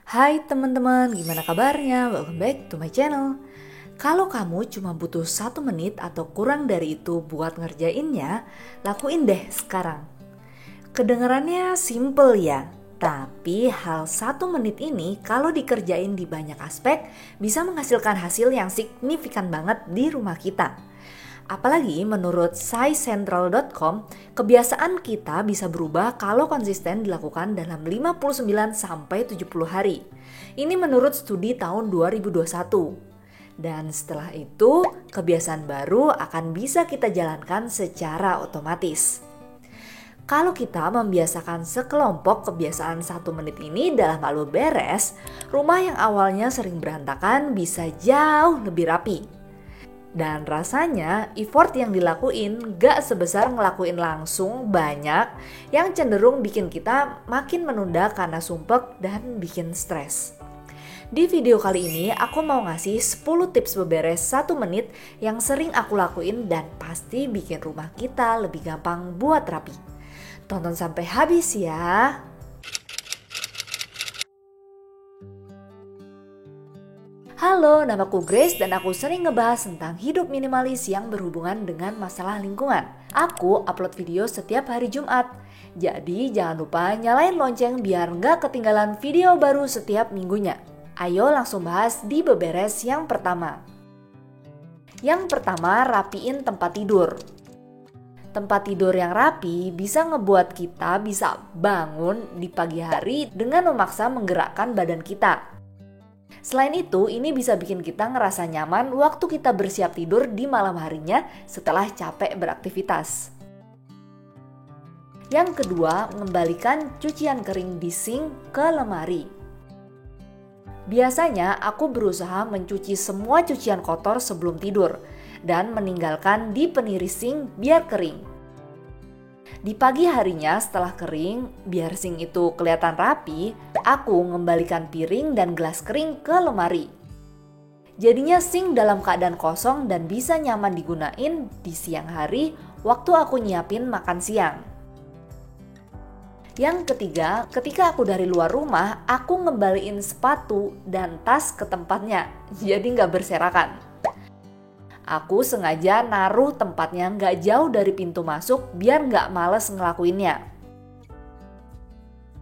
Hai teman-teman, gimana kabarnya? Welcome back to my channel. Kalau kamu cuma butuh 1 menit atau kurang dari itu buat ngerjainnya, lakuin deh sekarang. Kedengarannya simple ya, tapi hal 1 menit ini kalau dikerjain di banyak aspek bisa menghasilkan hasil yang signifikan banget di rumah kita. Apalagi menurut scicentral.com, kebiasaan kita bisa berubah kalau konsisten dilakukan dalam 59-70 hari. Ini menurut studi tahun 2021. Dan setelah itu, kebiasaan baru akan bisa kita jalankan secara otomatis. Kalau kita membiasakan sekelompok kebiasaan 1 menit ini dalam hal beres, rumah yang awalnya sering berantakan bisa jauh lebih rapi. Dan rasanya effort yang dilakuin gak sebesar ngelakuin langsung banyak yang cenderung bikin kita makin menunda karena sumpek dan bikin stres. Di video kali ini aku mau ngasih 10 tips beberes 1 menit yang sering aku lakuin dan pasti bikin rumah kita lebih gampang buat rapi. Tonton sampai habis ya. Halo, namaku Grace dan aku sering ngebahas tentang hidup minimalis yang berhubungan dengan masalah lingkungan. Aku upload video setiap hari Jumat. Jadi jangan lupa nyalain lonceng biar nggak ketinggalan video baru setiap minggunya. Ayo langsung bahas di beberes yang pertama. Yang pertama, rapiin tempat tidur. Tempat tidur yang rapi bisa ngebuat kita bisa bangun di pagi hari dengan memaksa menggerakkan badan kita. Selain itu, ini bisa bikin kita ngerasa nyaman waktu kita bersiap tidur di malam harinya setelah capek beraktivitas. Yang kedua, mengembalikan cucian kering di sink ke lemari. Biasanya aku berusaha mencuci semua cucian kotor sebelum tidur dan meninggalkan di peniris sink biar kering. Di pagi harinya setelah kering, biar sink itu kelihatan rapi, aku mengembalikan piring dan gelas kering ke lemari. Jadinya sink dalam keadaan kosong dan bisa nyaman digunain di siang hari waktu aku nyiapin makan siang. Yang ketiga, ketika aku dari luar rumah, aku ngembaliin sepatu dan tas ke tempatnya, jadi nggak berserakan. Aku sengaja naruh tempatnya nggak jauh dari pintu masuk biar nggak males ngelakuinnya.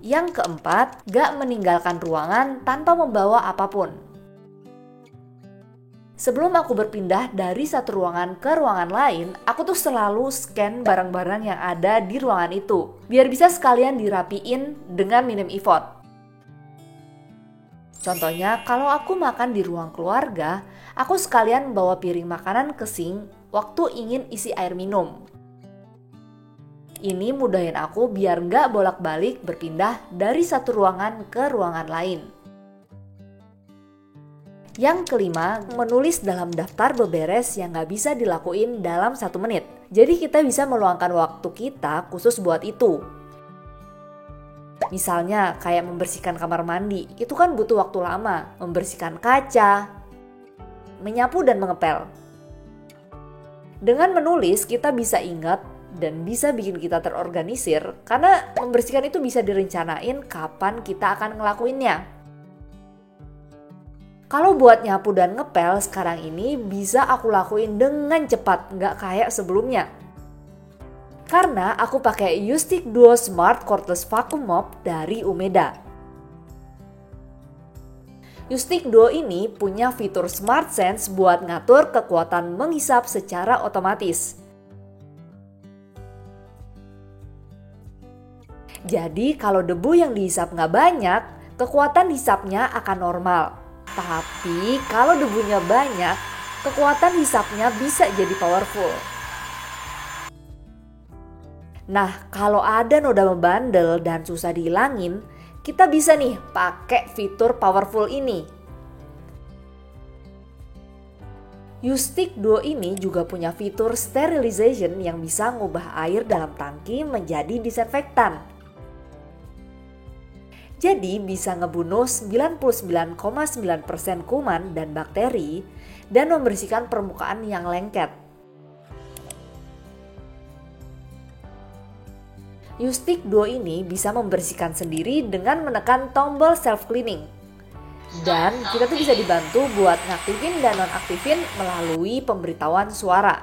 Yang keempat, nggak meninggalkan ruangan tanpa membawa apapun. Sebelum aku berpindah dari satu ruangan ke ruangan lain, aku tuh selalu scan barang-barang yang ada di ruangan itu, biar bisa sekalian dirapiin dengan minim effort. Contohnya, kalau aku makan di ruang keluarga, aku sekalian bawa piring makanan ke sink waktu ingin isi air minum. Ini mudahin aku biar nggak bolak-balik berpindah dari satu ruangan ke ruangan lain. Yang kelima, menulis dalam daftar beberes yang nggak bisa dilakuin dalam 1 menit. Jadi kita bisa meluangkan waktu kita khusus buat itu. Misalnya kayak membersihkan kamar mandi, itu kan butuh waktu lama. Membersihkan kaca, menyapu dan mengepel. Dengan menulis kita bisa ingat dan bisa bikin kita terorganisir karena membersihkan itu bisa direncanain kapan kita akan ngelakuinnya. Kalau buat nyapu dan ngepel sekarang ini bisa aku lakuin dengan cepat, nggak kayak sebelumnya. Karena aku pakai Yustick Duo Smart Cordless Vacuum Mop dari Umeda. Yustick Duo ini punya fitur Smart Sense buat ngatur kekuatan menghisap secara otomatis. Jadi kalau debu yang dihisap nggak banyak, kekuatan hisapnya akan normal. Tapi kalau debunya banyak, kekuatan hisapnya bisa jadi powerful. Nah, kalau ada noda membandel dan susah dihilangin, kita bisa nih pakai fitur powerful ini. Yustick Duo ini juga punya fitur sterilization yang bisa ngubah air dalam tangki menjadi disinfektan. Jadi bisa ngebunuh 99,9% kuman dan bakteri dan membersihkan permukaan yang lengket. Yustick Duo ini bisa membersihkan sendiri dengan menekan tombol self cleaning. Dan kita tuh bisa dibantu buat ngaktifin dan nonaktifin melalui pemberitahuan suara.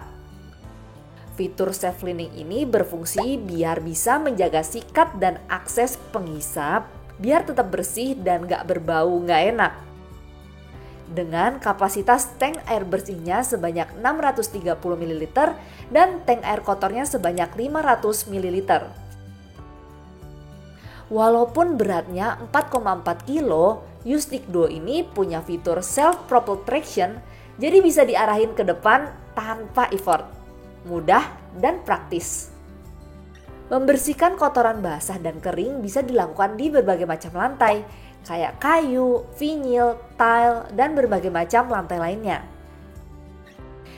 Fitur self cleaning ini berfungsi biar bisa menjaga sikat dan akses penghisap biar tetap bersih dan gak berbau gak enak. Dengan kapasitas tank air bersihnya sebanyak 630 ml dan tank air kotornya sebanyak 500 ml. Walaupun beratnya 4,4 kilo, U-Stick Duo ini punya fitur self-propel traction, jadi bisa diarahin ke depan tanpa effort. Mudah dan praktis. Membersihkan kotoran basah dan kering bisa dilakukan di berbagai macam lantai, kayak kayu, vinil, tile, dan berbagai macam lantai lainnya.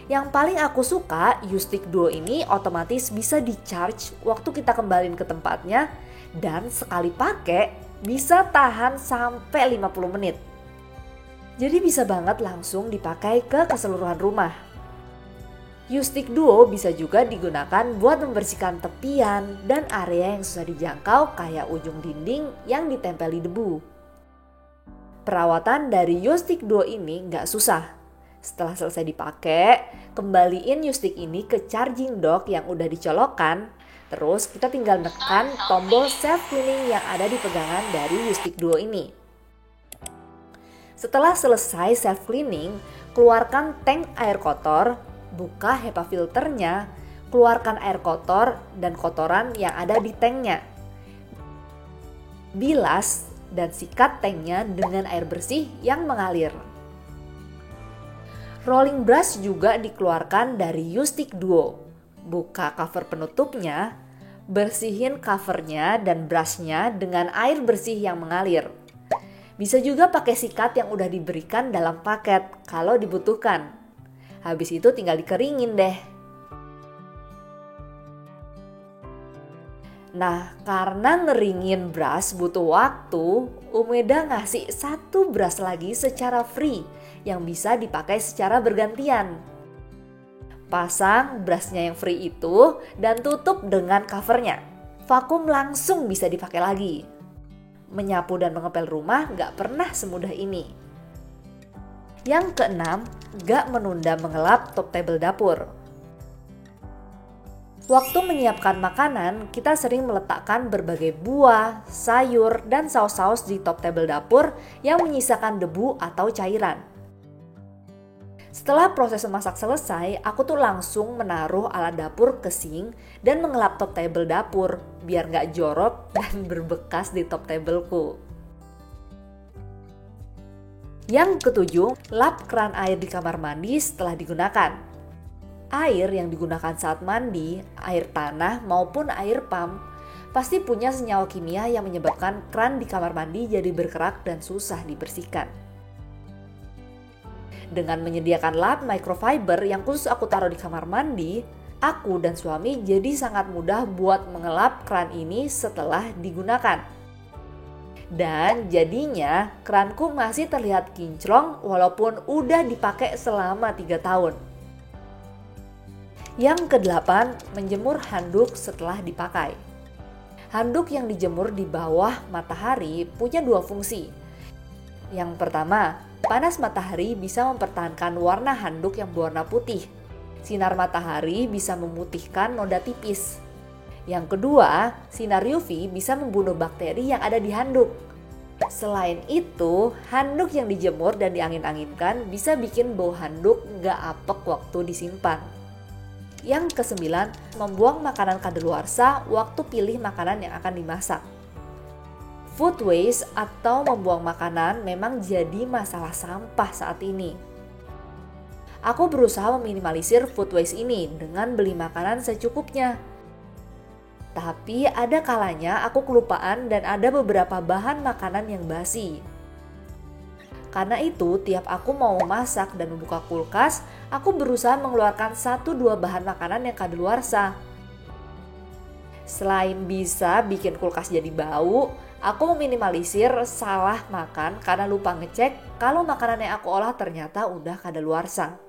Yang paling aku suka, U-Stick Duo ini otomatis bisa di-charge waktu kita kembaliin ke tempatnya, dan sekali pakai bisa tahan sampai 50 menit. Jadi bisa banget langsung dipakai ke keseluruhan rumah. U-Stick Duo bisa juga digunakan buat membersihkan tepian dan area yang susah dijangkau kayak ujung dinding yang ditempeli debu. Perawatan dari U-Stick Duo ini nggak susah. Setelah selesai dipakai, kembaliin U-Stick ini ke charging dock yang udah dicolokkan. Terus kita tinggal tekan tombol self cleaning yang ada di pegangan dari U-Stick Duo ini. Setelah selesai self cleaning, keluarkan tank air kotor, buka HEPA filternya, keluarkan air kotor dan kotoran yang ada di tanknya. Bilas dan sikat tanknya dengan air bersih yang mengalir. Rolling brush juga dikeluarkan dari U-Stick Duo. Buka cover penutupnya, bersihin covernya dan brushnya dengan air bersih yang mengalir. Bisa juga pakai sikat yang udah diberikan dalam paket kalau dibutuhkan. Habis itu tinggal dikeringin deh. Nah, karena ngeringin brush butuh waktu, Umeda ngasih satu brush lagi secara free yang bisa dipakai secara bergantian. Pasang brushnya yang free itu dan tutup dengan covernya. Vakum langsung bisa dipakai lagi. Menyapu dan mengepel rumah gak pernah semudah ini. Yang keenam, gak menunda mengelap top table dapur. Waktu menyiapkan makanan, kita sering meletakkan berbagai buah, sayur, dan saus-saus di top table dapur yang menyisakan debu atau cairan. Setelah proses memasak selesai, aku tuh langsung menaruh alat dapur ke sink dan mengelap top table dapur biar gak jorok dan berbekas di top tableku. Yang ketujuh, lap keran air di kamar mandi setelah digunakan. Air yang digunakan saat mandi, air tanah maupun air pump, pasti punya senyawa kimia yang menyebabkan keran di kamar mandi jadi berkerak dan susah dibersihkan. Dengan menyediakan lap microfiber yang khusus aku taruh di kamar mandi, aku dan suami jadi sangat mudah buat mengelap keran ini setelah digunakan. Dan jadinya keranku masih terlihat kinclong walaupun udah dipakai selama 3 tahun. Yang kedelapan, menjemur handuk setelah dipakai. Handuk yang dijemur di bawah matahari punya 2 fungsi. Yang pertama, panas matahari bisa mempertahankan warna handuk yang berwarna putih. Sinar matahari bisa memutihkan noda tipis. Yang kedua, sinar UV bisa membunuh bakteri yang ada di handuk. Selain itu, handuk yang dijemur dan diangin-anginkan bisa bikin bau handuk nggak apek waktu disimpan. Yang kesembilan, membuang makanan kadaluarsa waktu pilih makanan yang akan dimasak. Food waste atau membuang makanan memang jadi masalah sampah saat ini. Aku berusaha meminimalisir food waste ini dengan beli makanan secukupnya. Tapi ada kalanya aku kelupaan dan ada beberapa bahan makanan yang basi. Karena itu, tiap aku mau memasak dan membuka kulkas, aku berusaha mengeluarkan 1-2 bahan makanan yang kadaluarsa. Selain bisa bikin kulkas jadi bau, aku meminimalisir salah makan karena lupa ngecek kalau makanan yang aku olah ternyata udah kadaluarsa.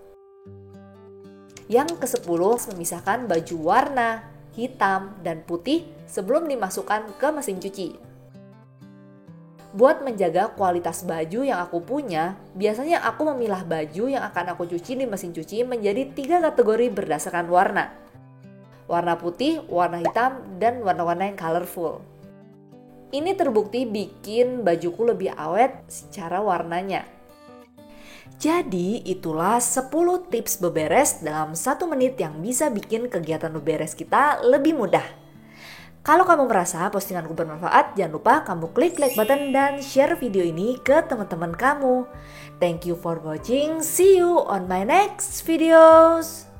Yang ke-10, memisahkan baju warna, hitam, dan putih sebelum dimasukkan ke mesin cuci. Buat menjaga kualitas baju yang aku punya, biasanya aku memilah baju yang akan aku cuci di mesin cuci menjadi 3 kategori berdasarkan warna. Warna putih, warna hitam, dan warna-warna yang colorful. Ini terbukti bikin bajuku lebih awet secara warnanya. Jadi itulah 10 tips beberes dalam 1 menit yang bisa bikin kegiatan beberes kita lebih mudah. Kalau kamu merasa postinganku bermanfaat, jangan lupa kamu klik like button dan share video ini ke teman-teman kamu. Thank you for watching. See you on my next videos.